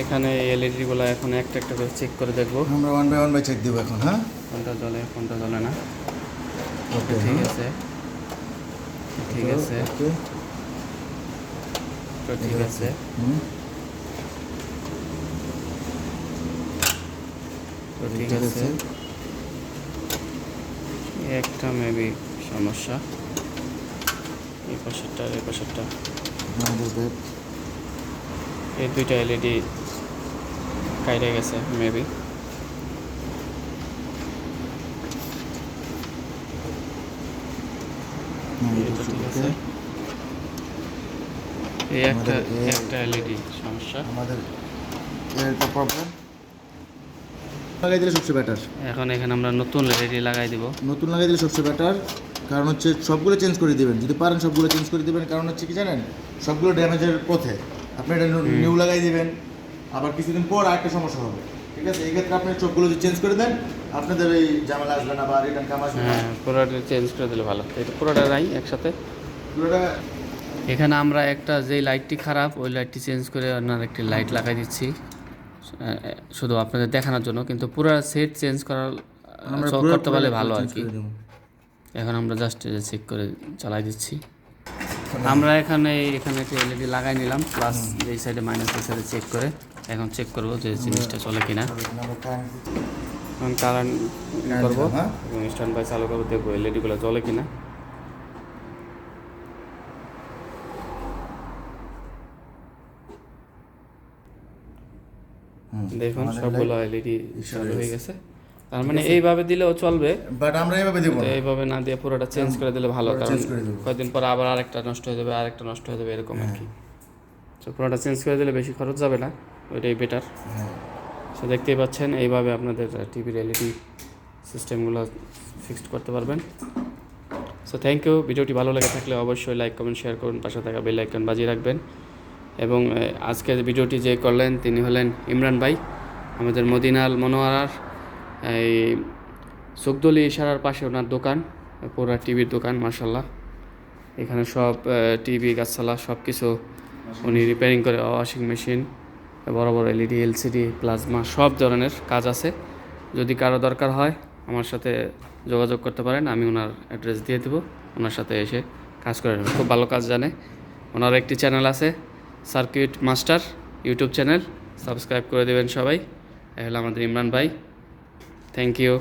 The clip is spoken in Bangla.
এখানে এলইডি গুলো এখন একটা একটা করে চেক করে দেখবো। আমরা ওয়ান বাই চেক দেবো এখন। হ্যাঁ, কোনটা জ্বলে কোনটা জ্বলে না। ওকে, ঠিক আছে, ঠিক আছে, ওকে, তো ঠিক আছে। তো ঠিক আছে, একটা মেবি সমস্যা, এই পাশেরটা এই দুইটা এলইডি কাইটে গেছে মেবি। ঠিক আছে, এই একটা এলইডি সমস্যা আমাদের একটা প্রবলেম। লাগাই দিলে সবচেয়ে বেটার। এখন এখানে আমরা নতুন এলইডি লাগাই দিব। নতুন লাগাই দিলে সবচেয়ে বেটার, কারণ হচ্ছে সবগুলো চেঞ্জ করে দিবেন, যদি পারেন সবগুলো চেঞ্জ করে দিবেন। কারণ হচ্ছে কি জানেন, সবগুলো ড্যামেজের পথে। আপনি এটা নিউ লাগাই দিবেন, আবার কিছুদিন পর আরেকটা সমস্যা হবে। ঠিক আছে, এই ক্ষেত্রে আপনি সবগুলো যদি চেঞ্জ করে দেন, আপনাদের এই ঝামেলা আসবে না বা রিটার্ন কাম আসবে না। হ্যাঁ, পুরোটা চেঞ্জ করে দিলে ভালো। এটা পুরোটা নাই একসাথে। পুরোটা এখানে আমরা একটা যেই লাইটটি খারাপ ওই লাইটটি চেঞ্জ করে অন্য একটি লাইট লাগাই দিচ্ছি, শুধু আপনাদের দেখানোর জন্য। কিন্তু পুরো সেট চেঞ্জ করতে পারলে ভালো আর কি। এখন আমরা জাস্ট চেক করে চালাই দিচ্ছি। আমরা এখানে একটা এলইডি লাগাই নিলাম, প্লাস এই সাইডে মাইনাস এই সাইডে চেক করে এখন চেক করবো যে জিনিসটা চলে কিনা। এখন কারেন্ট করবো এবং স্ট্যান্ড বাই চালু করবো, দেখবো এলইডিগুলো জ্বলে কিনা। দেখুন সবগুলো এলইডি চালু হয়ে গেছে। তার মানে এইভাবে দিলেও চলবে, বাট আমরা এইভাবে দেব না। এইভাবে না দিয়ে পুরোটা চেঞ্জ করে দিলে ভালো, কারণ কয়েকদিন পর আবার আরেকটা নষ্ট হয়ে যাবে এরকম আর কি। তো পুরোটা চেঞ্জ করে দিলে বেশি খরচ যাবে না, ওইটাই বেটার। সো দেখতেই পাচ্ছেন, এইভাবে আপনাদের টিভির এলইডি সিস্টেমগুলো ফিক্সড করতে পারবেন। So thank you. ভিডিওটি ভালো লেগে থাকলে অবশ্যই লাইক কমেন্ট শেয়ার করুন, পাশে থাকা বেল আইকন বাজিয়ে রাখবেন। এবং আজকের ভিডিওটি যে করলেন তিনি হলেন ইমরান ভাই, আমাদের মদিনাল মনোয়ারার এই সুকদলি ইশারার পাশে ওনার দোকান, পুরা টিভির দোকান মাশাল্লাহ। এখানে সব টিভি গাছালা সব কিছু উনি রিপেয়ারিং করে, ওয়াশিং মেশিন, বড় বড় এলইডি এলসিডি প্লাজমা সব ধরনের কাজ আছে। যদি কারো দরকার হয় আমার সাথে যোগাযোগ করতে পারেন, আমি ওনার অ্যাড্রেস দিয়ে দেবো, ওনার সাথে এসে কাজ করে নেবেন। খুব ভালো কাজ জানে। ওনার একটি চ্যানেল আছে circuit master YouTube channel, subscribe করে দেবেন সবাই। এ হলো আমাদের ইমরান ভাই। Thank you.